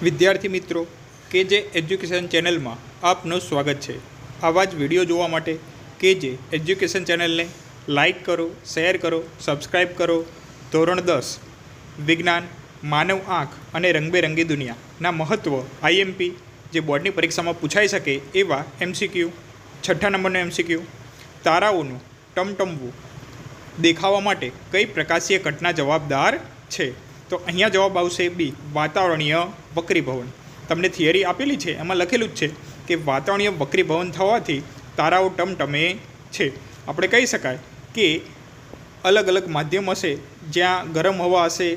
વિદ્યાર્થી મિત્રો કેજે એજ્યુકેશન ચેનલમાં આપનું સ્વાગત છે। આવા જ વિડીયો જોવા માટે કેજે એજ્યુકેશન ચેનલને લાઇક કરો, શેર કરો, સબસ્ક્રાઈબ કરો। ધોરણ 10 વિજ્ઞાન, માનવ આંખ અને રંગબેરંગી દુનિયાના મહત્ત્વ આઈએમપી જે બોર્ડની પરીક્ષામાં પૂછાઈ શકે એવા એમસીક્યુ। 6 નંબરનો એમસીક્યુ, તારાઓનું ટમટમવું દેખાવા માટે કઈ પ્રકાશીય ઘટના જવાબદાર છે? તો અહીંયા જવાબ આવશે બી, વાતાવરણીય વક્રીભવન। તમને થિયરી આપેલી છે, એમાં લખેલું જ છે કે વાતાવરણીય વક્રીભવન થવાથી તારાઓ ટમટમે છે। આપણે કહી શકાય કે અલગ અલગ માધ્યમ હશે, જ્યાં ગરમ હવા હશે,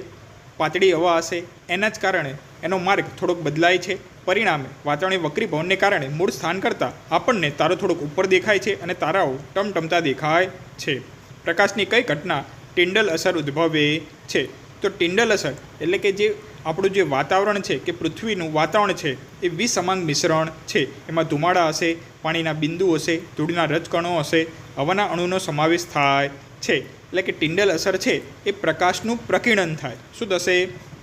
પાતળી હવા હશે, એના જ કારણે એનો માર્ગ થોડોક બદલાય છે। પરિણામે વાતાવરણીય વક્રીભવનને કારણે મૂળ સ્થાન કરતાં આપણને તારો થોડોક ઉપર દેખાય છે અને તારાઓ ટમટમતા દેખાય છે। પ્રકાશની કઈ ઘટના ટિન્ડલ અસર ઉદ્ભવે છે? તો ટિન્ડલ અસર એટલે કે જે આપણું જે વાતાવરણ છે કે પૃથ્વીનું વાતાવરણ છે એ વિસમાંગ મિશ્રણ છે। એમાં ધુમાડા હશે, પાણીના બિંદુ હશે, ધૂળના રજકણો હશે, હવાના અણુનો સમાવેશ થાય છે। એટલે કે ટિન્ડલ અસર છે એ પ્રકાશનું પ્રકીર્ણન થાય। શું થશે?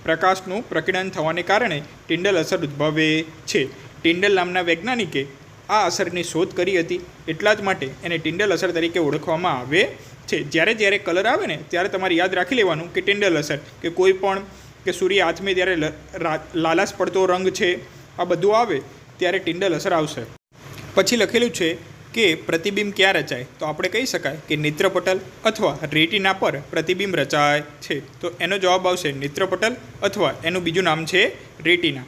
પ્રકાશનું પ્રકીર્ણન થવાને કારણે ટિન્ડલ અસર ઉદ્ભવે છે। ટિન્ડલ નામના વૈજ્ઞાનિકે આ અસરની શોધ કરી હતી, એટલા જ માટે એને ટિન્ડલ અસર તરીકે ઓળખવામાં આવે છે। જ્યારે કલર આવે ને ત્યારે તમારે યાદ રાખી લેવાનું કે ટિન્ડલ અસર, કે કોઈ પણ કે સૂર્ય હાથમે જ્યારે લાલાશ પડતો રંગ છે, આ બધું આવે ત્યારે ટિન્ડલ અસર આવશે। પછી લખેલું છે કે પ્રતિબિંબ ક્યાં રચાય? તો આપણે કહી શકાય કે નેત્રપટલ અથવા રેટિના પર પ્રતિબિંબ રચાય છે। તો એનો જવાબ આવશે નેત્રપટલ અથવા એનું બીજું નામ છે રેટિના।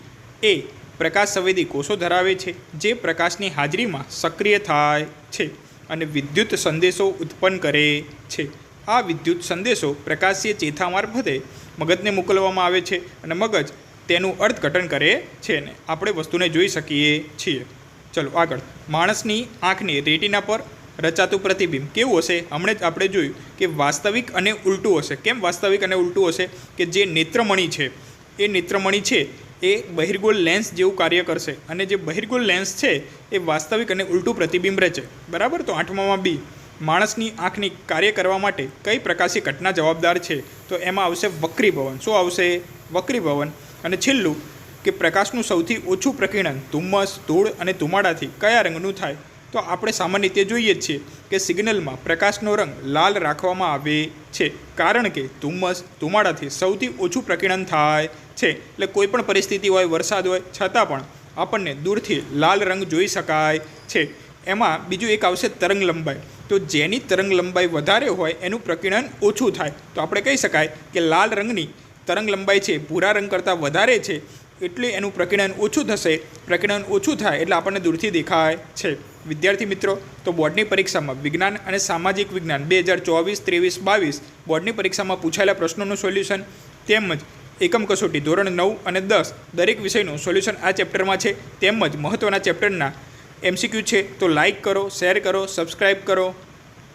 એ પ્રકાશ સંવેદી કોષો ધરાવે છે જે પ્રકાશની હાજરીમાં સક્રિય થાય છે અને વિદ્યુત સંદેશો ઉત્પન્ન કરે છે। આ વિદ્યુત સંદેશો પ્રકાશીય ચેથા મારફતે મગજને મોકલવામાં આવે છે અને મગજ તેનું અર્થઘટન કરે છે અને આપણે વસ્તુને જોઈ શકીએ છીએ। ચલો આગળ, માણસની આંખની રેટિના પર રચાતું પ્રતિબિંબ કેવું હશે? હમણાં જ આપણે જોયું કે વાસ્તવિક અને ઉલટું હશે। કેમ વાસ્તવિક અને ઉલટું હશે? કે જે નેત્રમણી છે એ નેત્રમણી છે એ બહિર્ગોળ લેન્સ જેવું કાર્ય કરશે અને જે બહિર્ગોળ લેન્સ છે એ વાસ્તવિક અને ઉલટું પ્રતિબિંબ રચે, બરાબર? તો 8મામાં બી, માણસની આંખની કાર્ય કરવા માટે કઈ પ્રકાશી ઘટના જવાબદાર છે? તો એમાં આવશે વક્રીભવન। શું આવશે? વક્રીભવન। અને છેલ્લું કે પ્રકાશનું સૌથી ઓછું પ્રકીર્ણન ધુમ્મસ, ધૂળ અને ધુમાડાથી કયા રંગનું થાય? તો આપણે સામાન્ય રીતે જોઈએ જ છીએ કે સિગ્નલમાં પ્રકાશનો રંગ લાલ રાખવામાં આવે છે, કારણ કે ધુમ્મસ, ધુમાડાથી સૌથી ઓછું પ્રકીર્ણન થાય છે। એટલે કોઈ પણ પરિસ્થિતિ હોય, વરસાદ હોય, છતાં પણ આપણને દૂરથી લાલ રંગ જોઈ શકાય છે। એમાં બીજું એક આવશે તરંગ લંબાઈ। તો જેની તરંગ લંબાઈ વધારે હોય એનું પ્રકીર્ણન ઓછું થાય। તો આપણે કહી શકાય કે લાલ રંગની તરંગ લંબાઈ છે ભૂરા રંગ કરતાં વધારે છે, એટલે એનું પ્રકીર્ણન ઓછું થશે। પ્રકીર્ણન ઓછું થાય એટલે આપણને દૂરથી દેખાય છે। વિદ્યાર્થી મિત્રો, તો બોર્ડની પરીક્ષામાં વિજ્ઞાન અને સામાજિક વિજ્ઞાન 2024, 23, 22 બોર્ડની પરીક્ષામાં પૂછાયેલા પ્રશ્નોનું સોલ્યુશન તેમજ એકમ કસોટી ધોરણ 9 અને 10 દરેક વિષયનું સોલ્યુશન આ ચેપ્ટરમાં છે, તેમજ મહત્ત્વના ચેપ્ટરના એમસીક્યુ છે। તો લાઇક કરો, શેર કરો, સબસ્ક્રાઈબ કરો।